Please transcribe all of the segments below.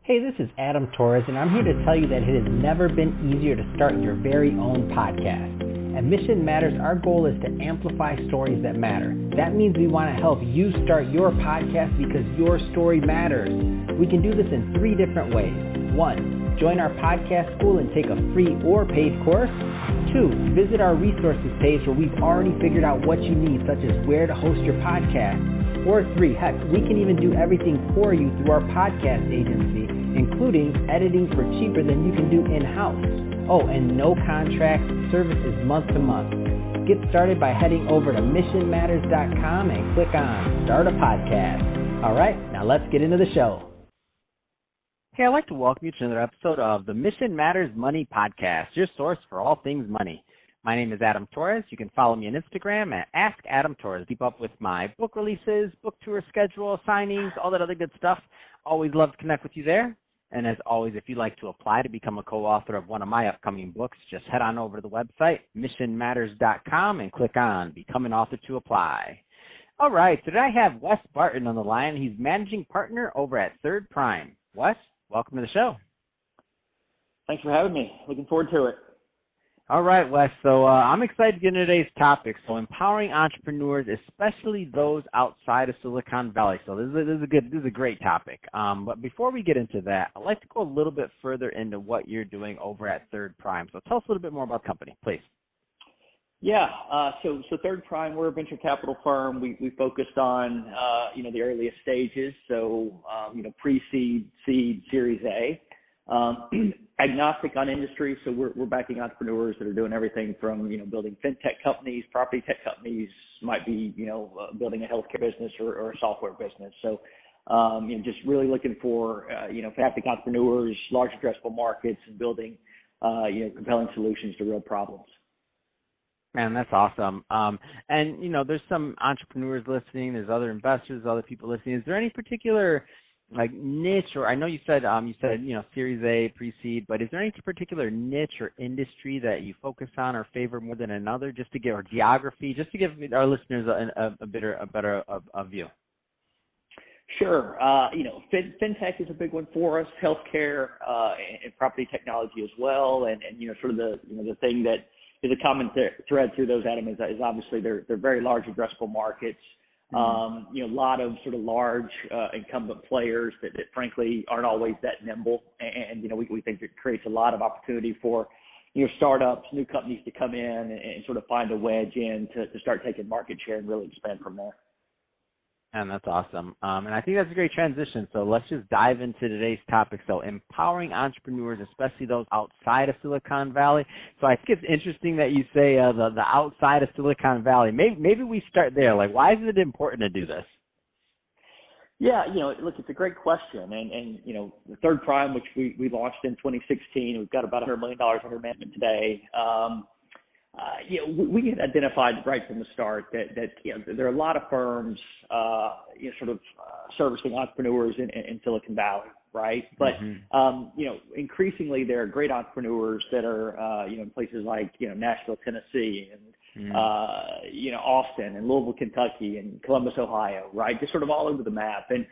Hey, this is Adam Torres, and I'm here to tell you that it has never been easier to start your very own podcast. At Mission Matters, our goal is to amplify stories that matter. That means we want to help you start your podcast because your story matters. We can do this in 3 different ways. 1, join our podcast school and take a free or paid course. 2, visit our resources page where we've already figured out what you need, such as where to host your podcast. Or 3, heck, we can even do everything for you through our podcast agency, including editing for cheaper than you can do in-house. Oh, and no contracts, service is month to month. Get started by heading over to missionmatters.com and click on Start a Podcast. All right, now let's get into the show. Hey, I'd like to welcome you to another episode of the Mission Matters Money Podcast, your source for all things money. My name is Adam Torres. You can follow me on Instagram at AskAdamTorres. Keep up with my book releases, book tour schedule, signings, all that other good stuff. Always love to connect with you there. And as always, if you'd like to apply to become a co-author of one of my upcoming books, just head on over to the website, missionmatters.com, and click on Become an Author to apply. All right, so today I have Wes Barton on the line. He's managing partner over at Third Prime. Wes, welcome to the show. Thanks for having me. Looking forward to it. All right, Wes. So I'm excited to get into today's topic. So empowering entrepreneurs, especially those outside of Silicon Valley. So this is a great topic. But before we get into that, I'd like to go a little bit further into what you're doing over at Third Prime. So tell us a little bit more about the company, please. Yeah. So Third Prime, we're a venture capital firm. We focused on the earliest stages. So pre-seed, seed, Series A. Agnostic on industry, so we're backing entrepreneurs that are doing everything from building fintech companies, property tech companies, might be building a healthcare business or a software business. So just really looking for fantastic entrepreneurs, large addressable markets, and building compelling solutions to real problems. Man, that's awesome. And there's some entrepreneurs listening, there's other investors, other people listening. Is there any particular niche, or I know you said Series A, pre-seed, but is there any particular niche or industry that you focus on or favor more than another, just to give our geography, just to give our listeners a better view? Sure. Fintech is a big one for us, healthcare, and property technology as well, and sort of the thing that is a common thread through those, Adam, is obviously they're very large addressable markets. A lot of sort of large incumbent players that frankly aren't always that nimble, and we think it creates a lot of opportunity for startups, new companies to come in and sort of find a wedge in to start taking market share and really expand from there. And that's awesome. And I think that's a great transition. So let's just dive into today's topic. So empowering entrepreneurs, especially those outside of Silicon Valley. So I think it's interesting that you say the outside of Silicon Valley. Maybe we start there. Like, why is it important to do this? Yeah, look, it's a great question. And the Third Prime, which we launched in 2016, we've got about $100 million under management today. We had identified right from the start that there are a lot of firms, servicing entrepreneurs in Silicon Valley, right? But increasingly there are great entrepreneurs that are in places like Nashville, Tennessee, and Austin, and Louisville, Kentucky, and Columbus, Ohio, right? Just sort of all over the map, and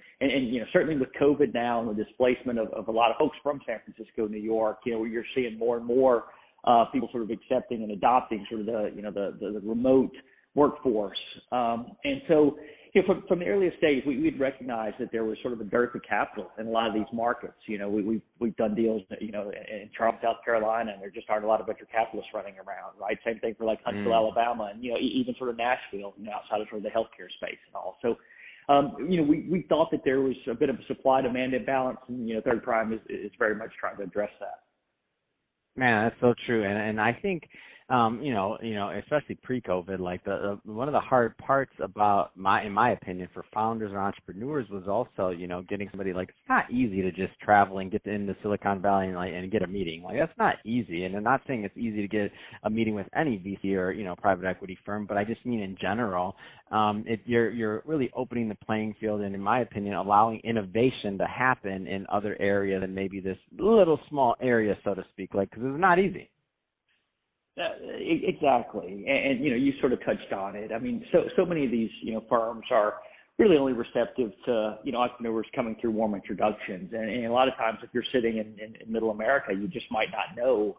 certainly with COVID now and the displacement of a lot of folks from San Francisco, New York, you're seeing more and more people sort of accepting and adopting sort of the remote workforce. And so from the earliest days, we'd recognized that there was sort of a dearth of capital in a lot of these markets. We've done deals, in Charleston, South Carolina, and there just aren't a lot of venture capitalists running around, right? Same thing for like Huntsville, Alabama, and, even sort of Nashville, outside of sort of the healthcare space and all. So, we thought that there was a bit of a supply-demand imbalance, and, Third Prime is very much trying to address that. Man, that's so true, and I think, especially pre-COVID, like one of the hard parts about in my opinion, for founders or entrepreneurs was also, getting somebody, like, it's not easy to just travel and get into Silicon Valley and get a meeting. Like, that's not easy, and I'm not saying it's easy to get a meeting with any VC or private equity firm, but I just mean in general, you're really opening the playing field, and in my opinion, allowing innovation to happen in other areas than maybe this little small area, so to speak, because it's not easy. Exactly, and you sort of touched on it. I mean, so many of these firms are really only receptive to, entrepreneurs coming through warm introductions. And a lot of times if you're sitting in middle America, you just might not know,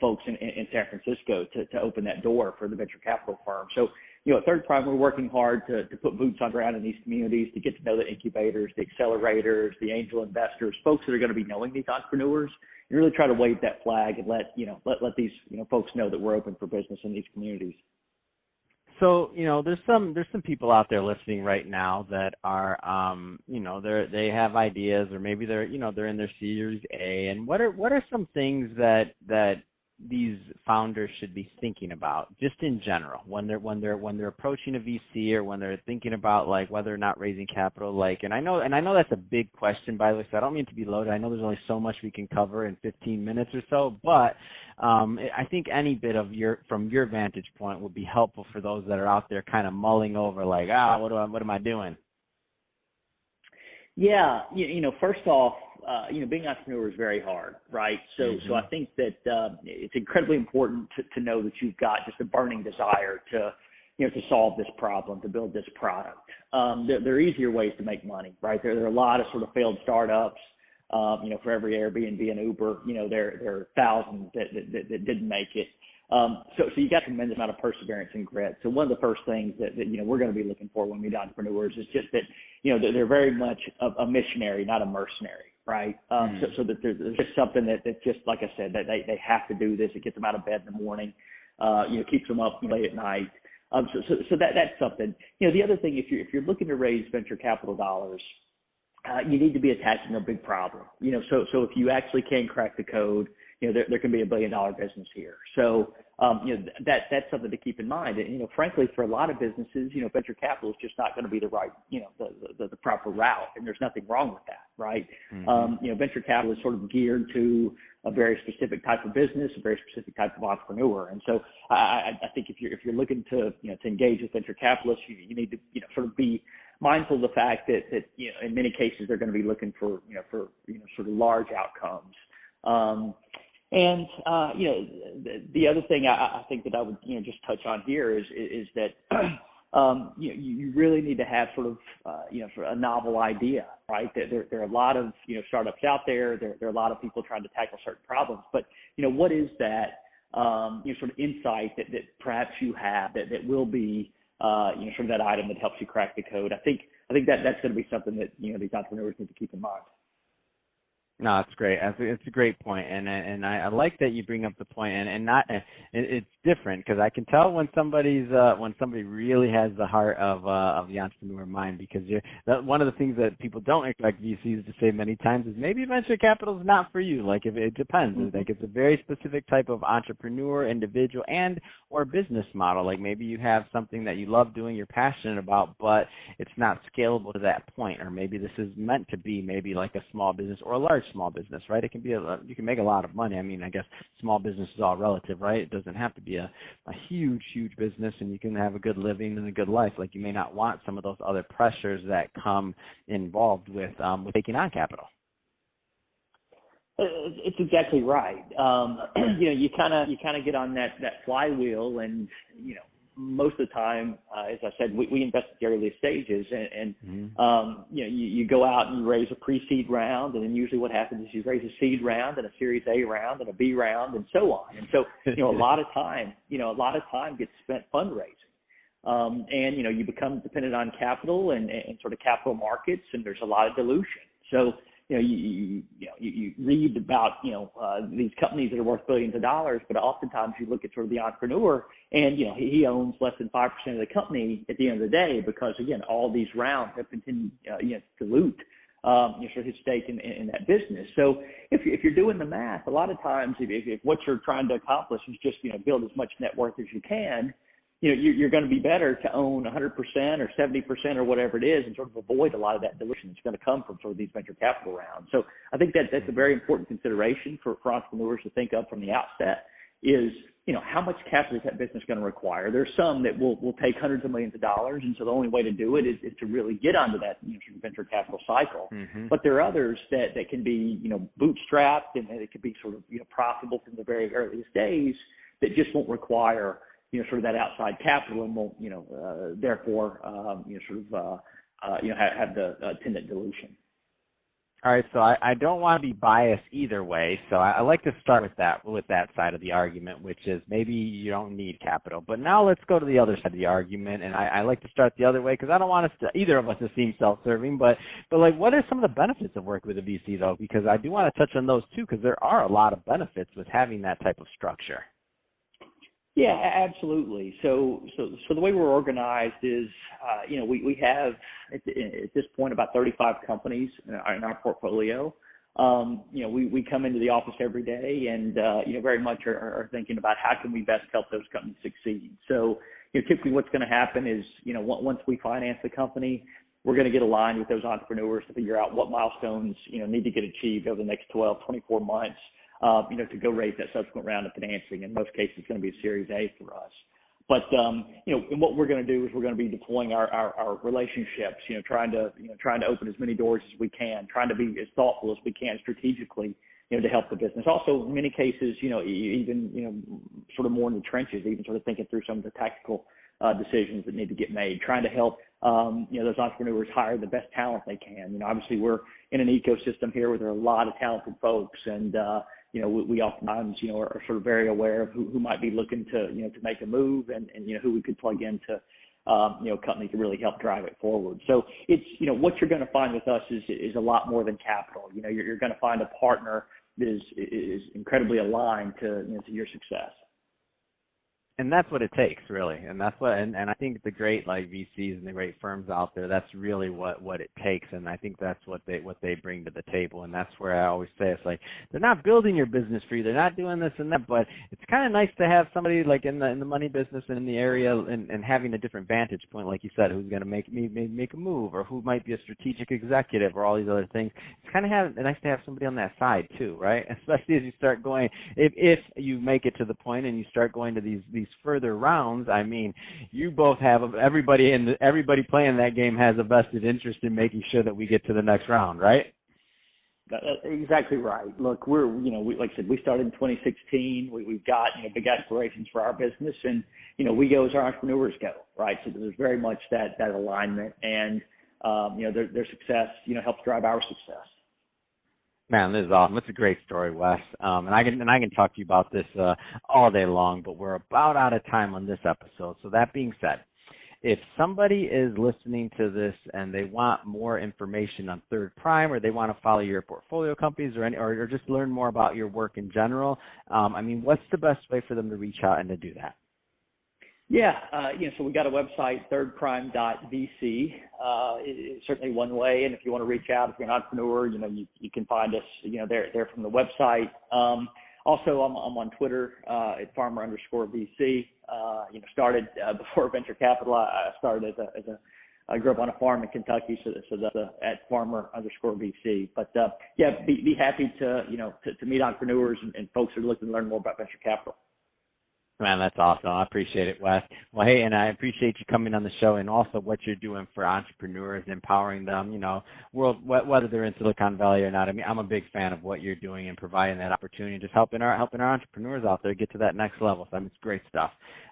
folks in San Francisco to open that door for the venture capital firm. So, at Third Prime, we're working hard to put boots on the ground in these communities, to get to know the incubators, the accelerators, the angel investors, folks that are going to be knowing these entrepreneurs, and really try to wave that flag and let these, folks know that we're open for business in these communities. So, there's some people out there listening right now that are, they have ideas, or maybe they're in their Series A. And what are some things that these founders should be thinking about, just in general, when they're approaching a VC, or when they're thinking about like whether or not raising capital? And I know that's a big question, by the way, so I don't mean to be loaded. I know there's only so much we can cover in 15 minutes or so, but I think any bit from your vantage point would be helpful for those that are out there kind of mulling over, like, what am I doing? Yeah, first off, being an entrepreneur is very hard, right? So I think that it's incredibly important to know that you've got just a burning desire to solve this problem, to build this product. There are easier ways to make money, right? There are a lot of sort of failed startups. For every Airbnb and Uber, there are thousands that didn't make it. So you got a tremendous amount of perseverance and grit. So one of the first things that we're going to be looking for when we meet entrepreneurs is just that, they're very much a missionary, not a mercenary, right? So that there's just something that just, like I said, that they have to do this. It gets them out of bed in the morning, keeps them up late at night. So that's something. The other thing, if you're looking to raise venture capital dollars, you need to be attacking a big problem. So if you actually can crack the code, there can be $1 billion business here. So, that's something to keep in mind. And, frankly, for a lot of businesses, venture capital is just not going to be the right, the proper route. And there's nothing wrong with that, right? Mm-hmm. Venture capital is sort of geared to a very specific type of business, a very specific type of entrepreneur. And so I think if you're looking to engage with venture capitalists, you need to, sort of be mindful of the fact that in many cases they're going to be looking for sort of large outcomes. And the other thing I think that I would just touch on here is that you really need to have sort of a novel idea, right? There are a lot of startups out there. There are a lot of people trying to tackle certain problems, but what is that sort of insight that perhaps you have that will be sort of that item that helps you crack the code? I think that's going to be something that these entrepreneurs need to keep in mind. No, it's great. It's a great point, and I like that you bring up the point, and it's different, because I can tell when somebody really has the heart of the entrepreneur mind, because one of the things that people don't expect VCs to say many times is maybe venture capital is not for you. Like, if it depends. Mm-hmm. Like, it's a very specific type of entrepreneur, individual, and or business model. Like, maybe you have something that you love doing, you're passionate about, but it's not scalable to that point, or maybe this is meant to be maybe like a small business or a large small business, right? It can be you can make a lot of money. I mean, I guess small business is all relative, right? It doesn't have to be a huge business, and you can have a good living and a good life. Like, you may not want some of those other pressures that come involved with taking on capital. It's exactly right. You kind of get on that flywheel, and most of the time, as I said, we invest at the earliest stages, and mm-hmm. You go out and you raise a pre-seed round, and then usually what happens is you raise a seed round and a Series A round and a B round and so on. And so, a lot of time gets spent fundraising. And you become dependent on capital and sort of capital markets, and there's a lot of dilution. So, you read about, these companies that are worth billions of dollars, but oftentimes you look at sort of the entrepreneur, and, he owns less than 5% of the company at the end of the day, because, again, all these rounds have continued, to dilute, sort of his stake in that business. So if you're doing the math, a lot of times if what you're trying to accomplish is just, build as much net worth as you can, you're going to be better to own 100% or 70% or whatever it is, and sort of avoid a lot of that dilution that's going to come from sort of these venture capital rounds. So I think that's a very important consideration for entrepreneurs to think of from the outset is, how much capital is that business going to require? There's some that will take hundreds of millions of dollars, and so the only way to do it is to really get onto that sort of venture capital cycle. Mm-hmm. But there are others that can be, bootstrapped, and it could be sort of, profitable from the very earliest days, that just won't require sort of that outside capital and won't, therefore, have the attendant dilution. All right, so I don't want to be biased either way, so I like to start with that side of the argument, which is maybe you don't need capital. But now let's go to the other side of the argument, and I like to start the other way because I don't want us to, either of us to seem self-serving, but like, what are some of the benefits of working with a VC, though? Because I do want to touch on those, too, because there are a lot of benefits with having that type of structure. Yeah, absolutely. So the way we're organized is, we have at this point about 35 companies in our portfolio. We come into the office every day and, very much are thinking about how can we best help those companies succeed. So, typically what's going to happen is, once we finance the company, we're going to get aligned with those entrepreneurs to figure out what milestones, need to get achieved over the next 12, 24 months. To go raise that subsequent round of financing. In most cases, it's going to be a Series A for us. But, and what we're going to do is we're going to be deploying our relationships, trying to open as many doors as we can, trying to be as thoughtful as we can strategically, to help the business. Also, in many cases, even, sort of more in the trenches, even sort of thinking through some of the tactical decisions that need to get made, trying to help, those entrepreneurs hire the best talent they can. Obviously we're in an ecosystem here where there are a lot of talented folks, and, we oftentimes, are sort of very aware of who might be looking to make a move and who we could plug into, a company to really help drive it forward. So it's, what you're going to find with us is a lot more than capital. You're going to find a partner that is incredibly aligned to your success. And that's what it takes, really. And that's what, and I think the great VCs and the great firms out there, that's really what it takes. And I think that's what they bring to the table. And that's where I always say, it's like, they're not building your business for you. They're not doing this and that, but it's kind of nice to have somebody like in the money business and in the area and having a different vantage point, like you said, who's going to make a move, or who might be a strategic executive, or all these other things. It's kind of nice to have somebody on that side too, right? Especially as you start going, if you make it to the point and you start going to these further rounds. I mean, you both have everybody playing that game has a vested interest in making sure that we get to the next round, right? Exactly right. Look, we're, like I said, we started in 2016. We've got big aspirations for our business, and we go as our entrepreneurs go, right? So there's very much that alignment, and their success helps drive our success. Man, this is awesome. It's a great story, Wes. And I can talk to you about this all day long, but we're about out of time on this episode. So that being said, if somebody is listening to this and they want more information on Third Prime, or they want to follow your portfolio companies, or just learn more about your work in general, what's the best way for them to reach out and to do that? Yeah, so we got a website, thirdprime.vc. It's certainly one way, and if you want to reach out, if you're an entrepreneur, you can find us, there from the website. Also, I'm on Twitter at farmer_VC. Started before venture capital. I started I grew up on a farm in Kentucky, so that's at farmer_VC. But be happy to meet entrepreneurs and folks who are looking to learn more about venture capital. Man, that's awesome. I appreciate it, Wes. Well, hey, and I appreciate you coming on the show, and also what you're doing for entrepreneurs, empowering them, whether they're in Silicon Valley or not. I'm a big fan of what you're doing and providing that opportunity, just helping our entrepreneurs out there get to that next level. So it's great stuff.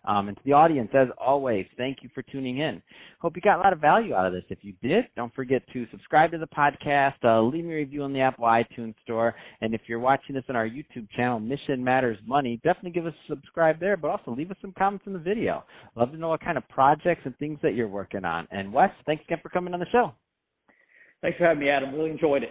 And to the audience, as always, thank you for tuning in. Hope you got a lot of value out of this. If you did, don't forget to subscribe to the podcast, leave me a review on the Apple iTunes Store, and if you're watching this on our YouTube channel, Mission Matters Money, definitely give us a subscribe there, but also leave us some comments in the video. Love to know what kind of projects and things that you're working on. And Wes, thanks again for coming on the show. Thanks for having me, Adam. Really enjoyed it.